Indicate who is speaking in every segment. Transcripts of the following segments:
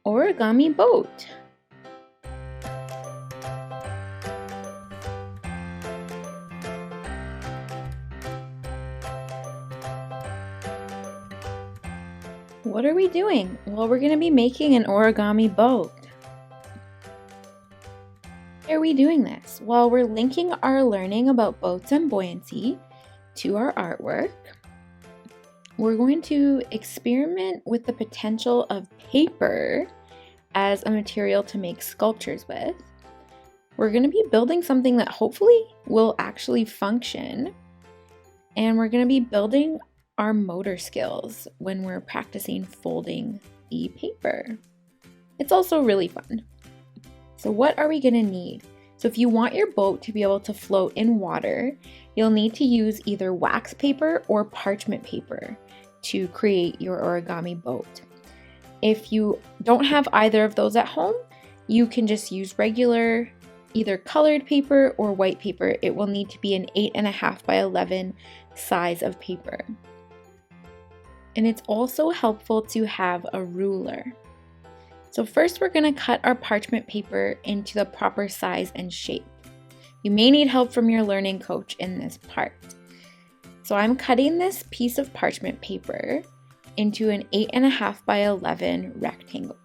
Speaker 1: Origami Boat. What are we doing? Well, we're going to be making an origami boat. Why are we doing this? Well, we're linking our learning about boats and buoyancy to our artwork. We're going to experiment with the potential of paper as a material to make sculptures with. We're going to be building something that hopefully will actually function. And we're going to be building our motor skills when we're practicing folding the paper. It's also really fun. So what are we going to need? So if you want your boat to be able to float in water, you'll need to use either wax paper or parchment paper to create your origami boat. If you don't have either of those at home, you can just use regular either colored paper or white paper. It will need to be an 8.5 by 11 size of paper. And it's also helpful to have a ruler. So first we're going to cut our parchment paper into the proper size and shape. You may need help from your learning coach in this part. So I'm cutting this piece of parchment paper into an 8.5 by 11 rectangle.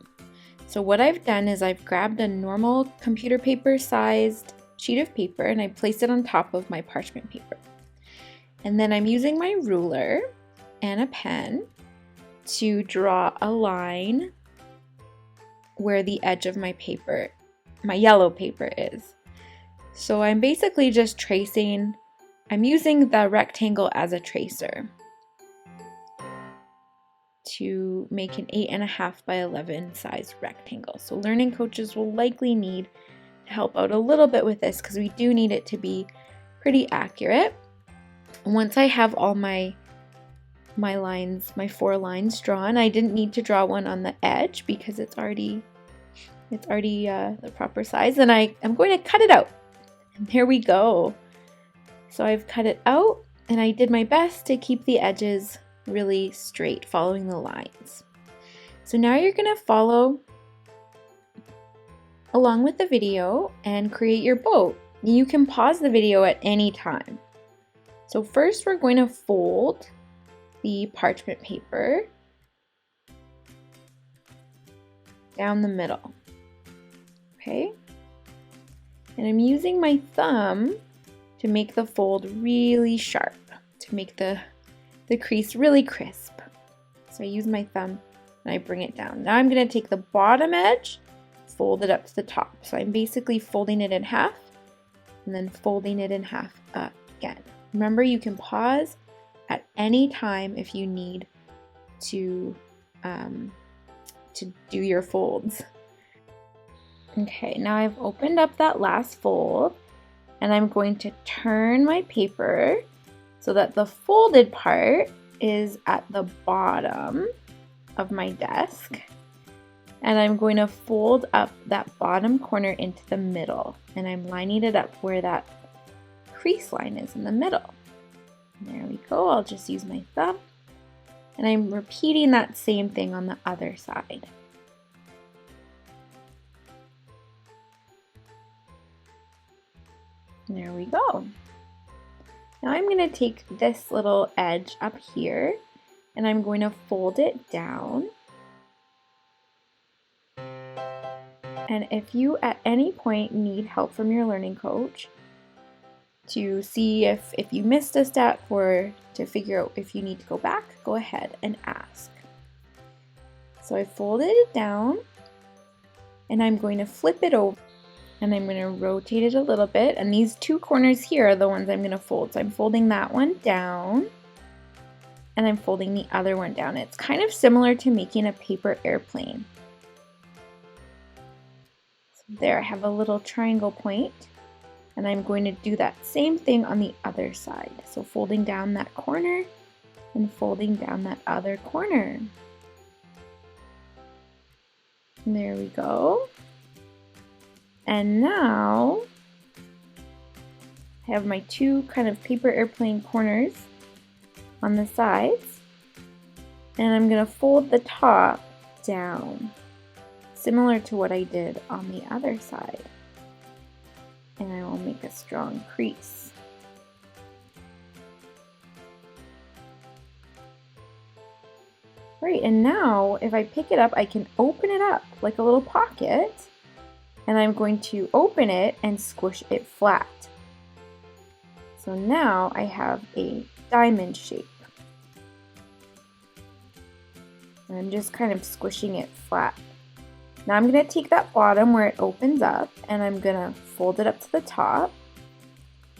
Speaker 1: So what I've done is I've grabbed a normal computer paper sized sheet of paper and I placed it on top of my parchment paper. And then I'm using my ruler and a pen to draw a line where the edge of my paper, my yellow paper is. So I'm basically just tracing, I'm using the rectangle as a tracer to make an 8.5 by 11 size rectangle. So learning coaches will likely need to help out a little bit with this because we do need it to be pretty accurate. Once I have all my lines, my 4 lines drawn, I didn't need to draw one on the edge because it's already the proper size, and I'm going to cut it out. And there we go. So I've cut it out and I did my best to keep the edges really straight, following the lines. So now you're going to follow along with the video and create your boat. You can pause the video at any time. So first we're going to fold the parchment paper down the middle. Okay? And I'm using my thumb to make the fold really sharp, to make the crease really crisp. So I use my thumb and I bring it down. Now I'm going to take the bottom edge, fold it up to the top. So I'm basically folding it in half and then folding it in half again. Remember, you can pause at any time if you need to do your folds. Okay, now I've opened up that last fold and I'm going to turn my paper so that the folded part is at the bottom of my desk. And I'm going to fold up that bottom corner into the middle, and I'm lining it up where that crease line is in the middle. There we go. I'll just use my thumb and I'm repeating that same thing on the other side. There we go. Now I'm going to take this little edge up here and I'm going to fold it down. And if you at any point need help from your learning coach to see if you missed a step or to figure out if you need to go back, go ahead and ask. So I folded it down and I'm going to flip it over and I'm going to rotate it a little bit, and these 2 corners here are the ones I'm going to fold. So I'm folding that one down and I'm folding the other one down. It's kind of similar to making a paper airplane. So there I have a little triangle point. And I'm going to do that same thing on the other side. So folding down that corner and folding down that other corner. And there we go. And now I have my 2 kind of paper airplane corners on the sides. And I'm going to fold the top down. similar to what I did on the other side. And I will make a strong crease. Right, and now if I pick it up, I can open it up like a little pocket, and I'm going to open it and squish it flat. So now I have a diamond shape. I'm just kind of squishing it flat. Now I'm going to take that bottom where it opens up and I'm going to fold it up to the top.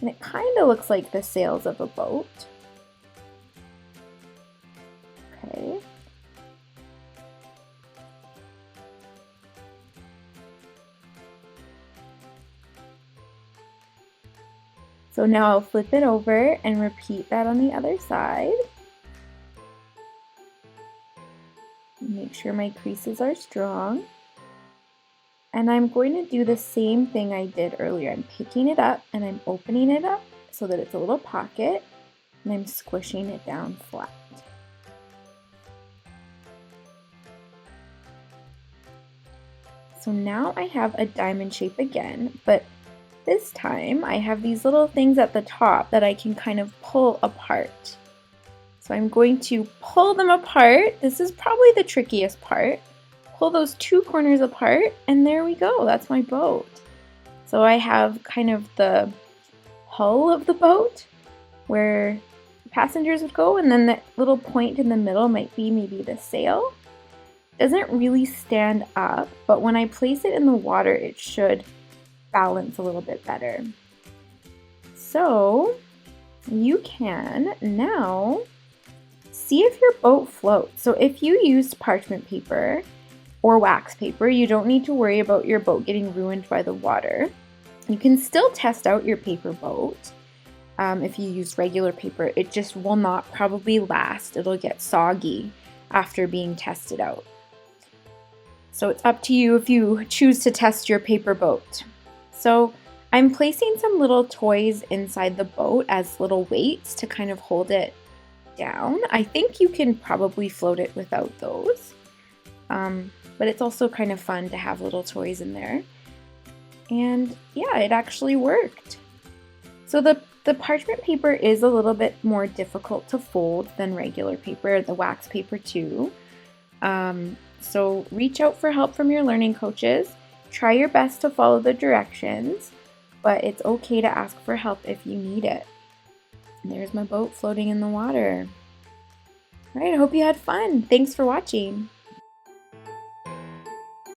Speaker 1: And it kind of looks like the sails of a boat. Okay. So now I'll flip it over and repeat that on the other side. Make sure my creases are strong. And I'm going to do the same thing I did earlier. I'm picking it up and I'm opening it up so that it's a little pocket, and I'm squishing it down flat. So now I have a diamond shape again, but this time I have these little things at the top that I can kind of pull apart. So I'm going to pull them apart. This is probably the trickiest part. Pull those two corners apart, and there we go. That's my boat. So I have kind of the hull of the boat where passengers would go, and then that little point in the middle might be maybe the sail. Doesn't really stand up, but when I place it in the water, it should balance a little bit better. So you can now see if your boat floats. So if you used parchment paper or wax paper, you don't need to worry about your boat getting ruined by the water. You can still test out your paper boat. If you use regular paper, it just will not probably last. It'll get soggy after being tested out. So it's up to you if you choose to test your paper boat. So I'm placing some little toys inside the boat as little weights to kind of hold it down. I think you can probably float it without those. But it's also kind of fun to have little toys in there. And yeah, it actually worked. So the parchment paper is a little bit more difficult to fold than regular paper, the wax paper too. So reach out for help from your learning coaches. Try your best to follow the directions, but it's okay to ask for help if you need it. And there's my boat floating in the water. All right, I hope you had fun. Thanks for watching.